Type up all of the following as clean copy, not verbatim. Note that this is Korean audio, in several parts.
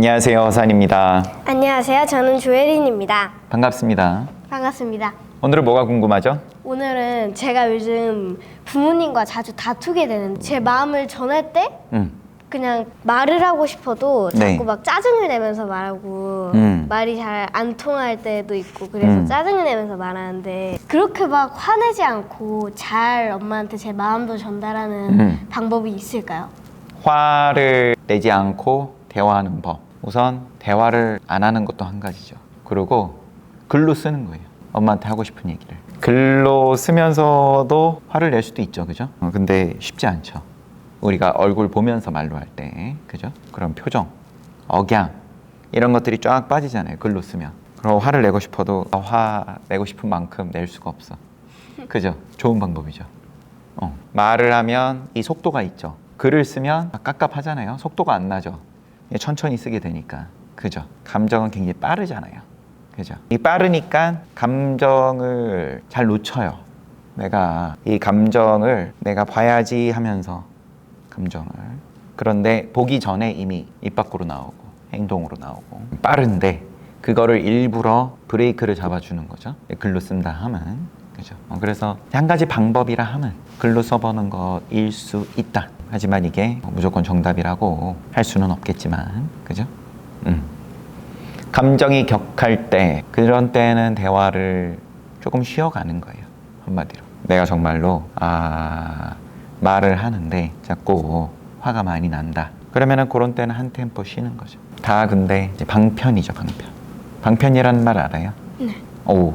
안녕하세요, 허산입니다. 안녕하세요. 저는 조혜린입니다. 반갑습니다. 반갑습니다. 오늘은 뭐가 궁금하죠? 오늘은 제가 요즘 부모님과 자주 다투게 되는데 제 마음을 전할 때 그냥 말을 하고 싶어도 네. 자꾸 막 짜증을 내면서 말하고 말이 잘 안 통할 때도 있고 그래서 짜증을 내면서 말하는데 그렇게 막 화내지 않고 잘 엄마한테 제 마음도 전달하는 방법이 있을까요? 화를 내지 않고 대화하는 법. 우선 대화를 안 하는 것도 한 가지죠. 그리고 글로 쓰는 거예요. 엄마한테 하고 싶은 얘기를. 글로 쓰면서도 화를 낼 수도 있죠. 그죠? 근데 쉽지 않죠. 우리가 얼굴 보면서 말로 할 때, 그죠? 그런 표정, 억양 이런 것들이 쫙 빠지잖아요. 글로 쓰면. 그럼 화를 내고 싶어도 화 내고 싶은 만큼 낼 수가 없어. 그죠? 좋은 방법이죠. 말을 하면 이 속도가 있죠. 글을 쓰면 깝깝하잖아요. 속도가 안 나죠. 천천히 쓰게 되니까. 그죠? 감정은 굉장히 빠르잖아요. 그죠? 이 빠르니까 감정을 잘 놓쳐요. 내가 이 감정을 내가 봐야지 하면서 감정을. 그런데 보기 전에 이미 입 밖으로 나오고 행동으로 나오고 빠른데 그거를 일부러 브레이크를 잡아주는 거죠. 글로 쓴다 하면. 그죠? 그래서 한 가지 방법이라 하면 글로 써보는 것일 수 있다. 하지만 이게 무조건 정답이라고 할 수는 없겠지만, 그죠? 감정이 격할 때, 그런 때는 대화를 조금 쉬어가는 거예요. 한마디로. 내가 정말로, 말을 하는데 자꾸 화가 많이 난다. 그러면은 그런 때는 한 템포 쉬는 거죠. 다 근데 이제 방편이죠, 방편. 방편이라는 말 알아요? 네. 오.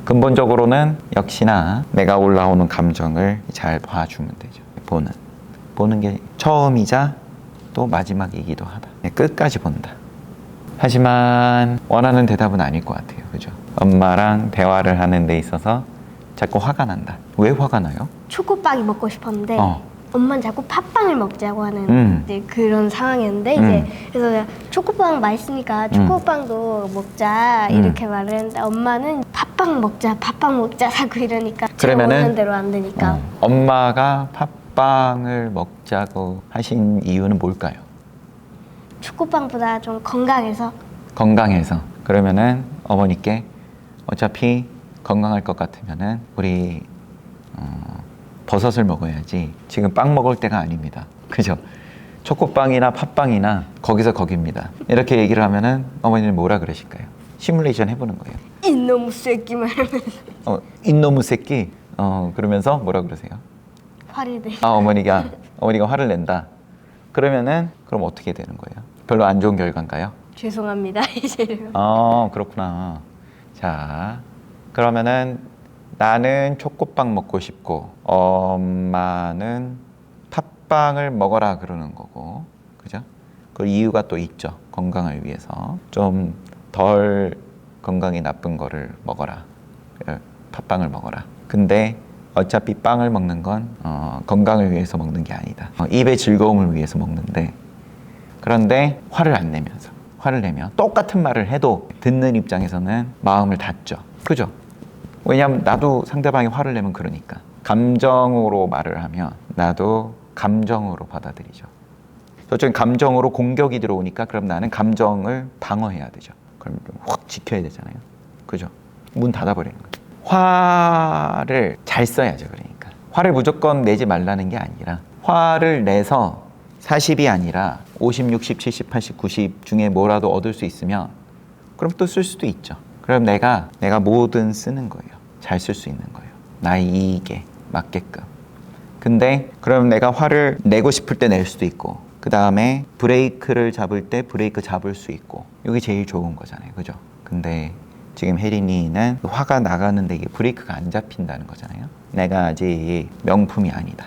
근본적으로는 역시나 내가 올라오는 감정을 잘 봐주면 되죠. 보는 게 처음이자 또 마지막이기도 하다. 끝까지 본다. 하지만 원하는 대답은 아닐 것 같아요. 그죠? 엄마랑 대화를 하는 데 있어서 자꾸 화가 난다. 왜 화가 나요? 초코빵이 먹고 싶었는데 엄마는 자꾸 팥빵을 먹자고 하는 이제 그런 상황이었는데 이제 그래서 내가 초코빵 맛있으니까 초코빵도 먹자 이렇게 말을 했는데 엄마는 팥빵 먹자 자꾸 이러니까 제가 원하는 대로 안 되니까 엄마가 팥빵을 먹자고 하신 이유는 뭘까요? 초코빵보다 좀 건강해서. 그러면은 어머니께 어차피 건강할 것 같으면은 우리 버섯을 먹어야지 지금 빵 먹을 때가 아닙니다. 그죠? 초코빵이나 팥빵이나 거기서 거기입니다. 이렇게 얘기를 하면은 어머니는 뭐라 그러실까요? 시뮬레이션 해보는 거예요. 이놈 새끼 말하면서 이놈의 새끼. 그러면서 뭐라 그러세요? 화를 내. 어머니가 화를 낸다. 그러면은 그럼 어떻게 되는 거예요? 별로 안 좋은 결과인가요? 죄송합니다 이제. 그렇구나. 자, 그러면은 나는 초코빵 먹고 싶고 엄마는 팥빵을 먹어라 그러는 거고, 그죠? 그 이유가 또 있죠. 건강을 위해서 좀 덜 건강이 나쁜 거를 먹어라. 팥빵을 먹어라. 근데 어차피 빵을 먹는 건 건강을 위해서 먹는 게 아니다. 입의 즐거움을 위해서 먹는데, 그런데 화를 내면 똑같은 말을 해도 듣는 입장에서는 마음을 닫죠. 그죠? 왜냐하면 나도 상대방이 화를 내면 그러니까. 감정으로 말을 하면 나도 감정으로 받아들이죠. 저쪽엔 감정으로 공격이 들어오니까 그럼 나는 감정을 방어해야 되죠. 그럼 좀 확 지켜야 되잖아요. 그죠? 문 닫아버리는 거예요. 화를 잘 써야죠. 그러니까 화를 무조건 내지 말라는 게 아니라 화를 내서 40이 아니라 50, 60, 70, 80, 90 중에 뭐라도 얻을 수 있으면 그럼 또 쓸 수도 있죠. 그럼 내가 뭐든 쓰는 거예요. 잘 쓸 수 있는 거예요. 나의 이익에 맞게끔. 근데 그럼 내가 화를 내고 싶을 때 낼 수도 있고, 그 다음에 브레이크를 잡을 때 브레이크 잡을 수 있고, 이게 제일 좋은 거잖아요. 그죠? 근데 지금 혜린이는 화가 나가는데 이게 브레이크가 안 잡힌다는 거잖아요. 내가 아직 명품이 아니다.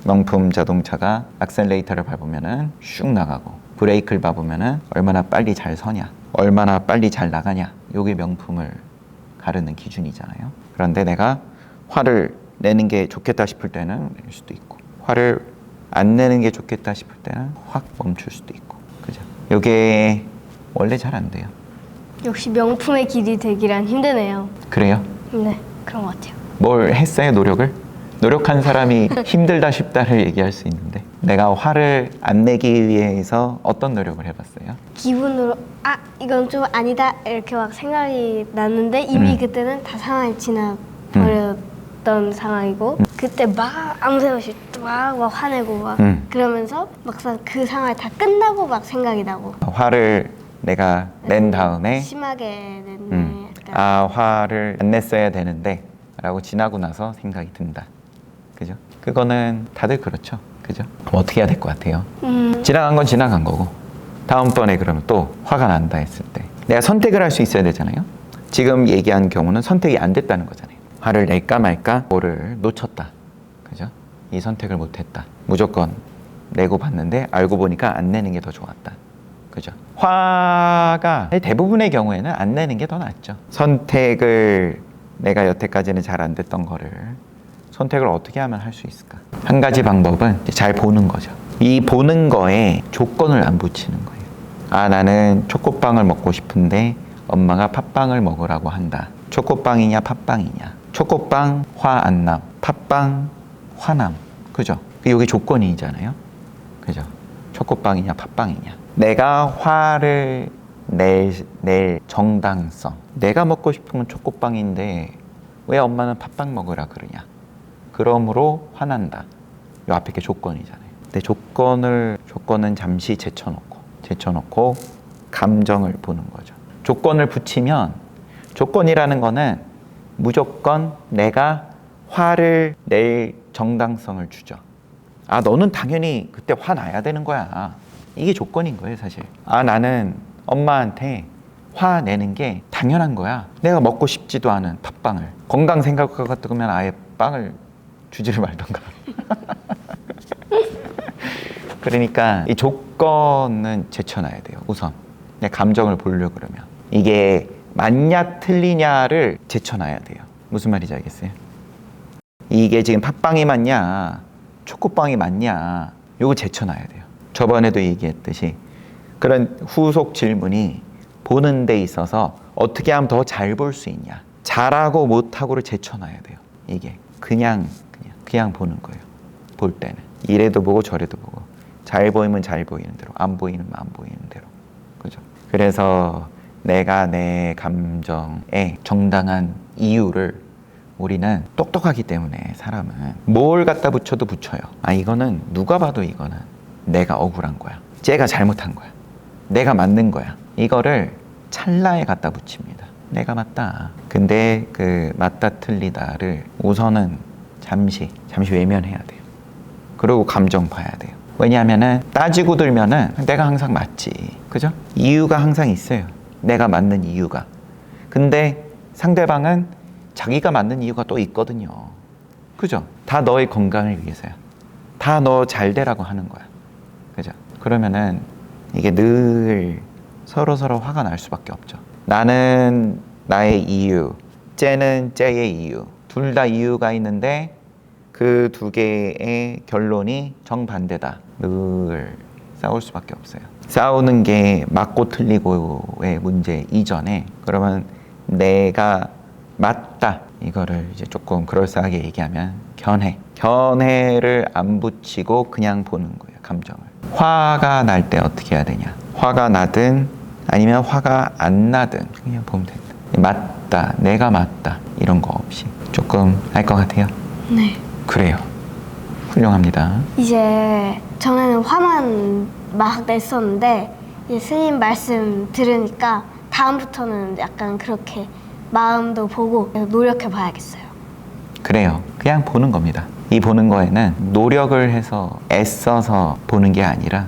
명품 자동차가 악셀레이터를 밟으면은 슉 나가고 브레이크를 밟으면은 얼마나 빨리 잘 서냐, 얼마나 빨리 잘 나가냐, 요게 명품을 가르는 기준이잖아요. 그런데 내가 화를 내는 게 좋겠다 싶을 때는 낼 수도 있고, 화를 안 내는 게 좋겠다 싶을 때는 확 멈출 수도 있고, 그죠? 요게 원래 잘 안 돼요. 역시 명품의 길이 되기란 힘드네요. 그래요? 네, 그런 것 같아요. 뭘 했어요, 노력을? 노력한 사람이 힘들다 쉽다를 얘기할 수 있는데 내가 화를 안 내기 위해서 어떤 노력을 해봤어요? 기분으로 이건 좀 아니다 이렇게 막 생각이 났는데 이미 그때는 다 상황이 지나버렸던 상황이고 그때 막 아무 생각 없이 막 화내고 막 그러면서 막상 그 상황이 다 끝나고 막 생각이 나고 화를 내가 낸 다음에 심하게 냈네. 약간. 화를 안 냈어야 되는데 라고 지나고 나서 생각이 든다. 그죠? 그거는 다들 그렇죠. 그죠? 그럼 어떻게 해야 될 것 같아요? 지나간 건 지나간 거고 다음번에 그러면 또 화가 난다 했을 때 내가 선택을 할 수 있어야 되잖아요. 지금 얘기한 경우는 선택이 안 됐다는 거잖아요. 화를 낼까 말까 뭐를 놓쳤다. 그죠? 이 선택을 못했다. 무조건 내고 봤는데 알고 보니까 안 내는 게 더 좋았다. 그죠? 화가 대부분의 경우에는 안 내는 게 더 낫죠. 선택을 내가 여태까지는 잘 안 됐던 거를 선택을 어떻게 하면 할 수 있을까? 한 가지 방법은 잘 보는 거죠. 이 보는 거에 조건을 안 붙이는 거예요. 나는 초코빵을 먹고 싶은데 엄마가 팥빵을 먹으라고 한다. 초코빵이냐 팥빵이냐. 초코빵 화 안 남, 팥빵 화남. 그죠? 이게 조건이잖아요. 그죠? 초코빵이냐 팥빵이냐. 내가 화를 낼 정당성. 내가 먹고 싶은 건 초코빵인데 왜 엄마는 팥빵 먹으라 그러냐. 그러므로 화난다. 이 앞에 게 조건이잖아요. 근데 조건은 잠시 제쳐놓고 감정을 보는 거죠. 조건을 붙이면 조건이라는 거는 무조건 내가 화를 낼 정당성을 주죠. 너는 당연히 그때 화나야 되는 거야. 이게 조건인 거예요, 사실. 나는 엄마한테 화내는 게 당연한 거야. 내가 먹고 싶지도 않은 팥빵을. 건강 생각 같으면 아예 빵을 주지를 말던가. 그러니까 이 조건은 제쳐놔야 돼요, 우선. 내 감정을 보려고 그러면. 이게 맞냐 틀리냐를 제쳐놔야 돼요. 무슨 말인지 알겠어요? 이게 지금 팥빵이 맞냐 초코빵이 맞냐 요거 제쳐놔야 돼요. 저번에도 얘기했듯이 그런 후속 질문이 보는 데 있어서 어떻게 하면 더 잘 볼 수 있냐, 잘하고 못하고를 제쳐놔야 돼요. 이게 그냥 보는 거예요. 볼 때는 이래도 보고 저래도 보고, 잘 보이면 잘 보이는 대로, 안 보이면 안 보이는 대로. 그죠? 그래서 내가 내 감정에 정당한 이유를, 우리는 똑똑하기 때문에 사람은 뭘 갖다 붙여도 붙여요. 이거는 누가 봐도 이거는 내가 억울한 거야, 쟤가 잘못한 거야, 내가 맞는 거야. 이거를 찰나에 갖다 붙입니다. 내가 맞다. 근데 그 맞다 틀리다를 우선은 잠시 외면해야 돼요. 그리고 감정 봐야 돼요. 왜냐하면은 따지고 들면은 내가 항상 맞지. 그죠? 이유가 항상 있어요. 내가 맞는 이유가. 근데 상대방은 자기가 맞는 이유가 또 있거든요. 그죠? 다 너의 건강을 위해서야. 다 너 잘 되라고 하는 거야. 그죠? 그러면은 이게 늘 서로 화가 날 수밖에 없죠. 나는 나의 이유, 쟤는 쟤의 이유. 둘 다 이유가 있는데 그 두 개의 결론이 정반대다. 늘 싸울 수밖에 없어요. 싸우는 게 맞고 틀리고의 문제 이전에, 그러면 내가 맞다, 이거를 이제 조금 그럴싸하게 얘기하면 견해를 안 붙이고 그냥 보는 거예요. 감정을. 화가 날 때 어떻게 해야 되냐, 화가 나든 아니면 화가 안 나든 그냥 보면 된다. 맞다, 내가 맞다, 이런 거 없이 조금 알 것 같아요? 네. 그래요. 훌륭합니다. 이제 전에는 화만 막 냈었는데 이제 스님 말씀 들으니까 다음부터는 약간 그렇게 마음도 보고 노력해 봐야겠어요. 그래요. 그냥 보는 겁니다. 이 보는 거에는 노력을 해서 애써서 보는 게 아니라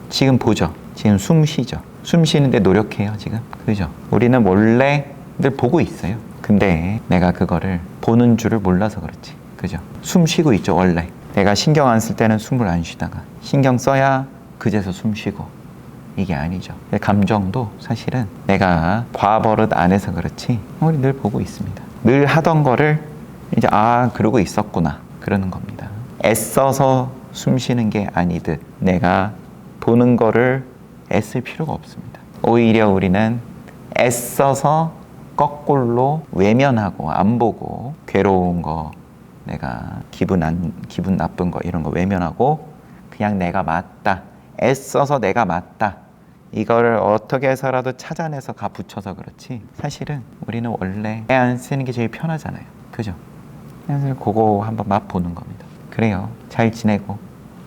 지금 보죠. 지금 숨 쉬죠. 숨 쉬는데 노력해요, 지금. 그죠? 우리는 원래 늘 보고 있어요. 근데 내가 그거를 보는 줄을 몰라서 그렇지. 그죠? 숨 쉬고 있죠, 원래. 내가 신경 안 쓸 때는 숨을 안 쉬다가 신경 써야 그제서 숨 쉬고, 이게 아니죠. 감정도 사실은 내가 과버릇 안 해서 그렇지 우리 늘 보고 있습니다. 늘 하던 거를 이제 그러고 있었구나, 그러는 겁니다. 애써서 숨 쉬는 게 아니듯 내가 보는 거를 애쓸 필요가 없습니다. 오히려 우리는 애써서 거꾸로 외면하고 안 보고 괴로운 거, 내가 기분 나쁜 거 이런 거 외면하고 그냥 내가 맞다. 애써서 내가 맞다. 이거를 어떻게 해서라도 찾아내서 붙여서 그렇지. 사실은 우리는 원래 애 안 쓰는 게 제일 편하잖아요. 그죠? 그래서 그거 한번 맛보는 겁니다. 그래요. 잘 지내고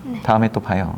네. 다음에 또 봐요.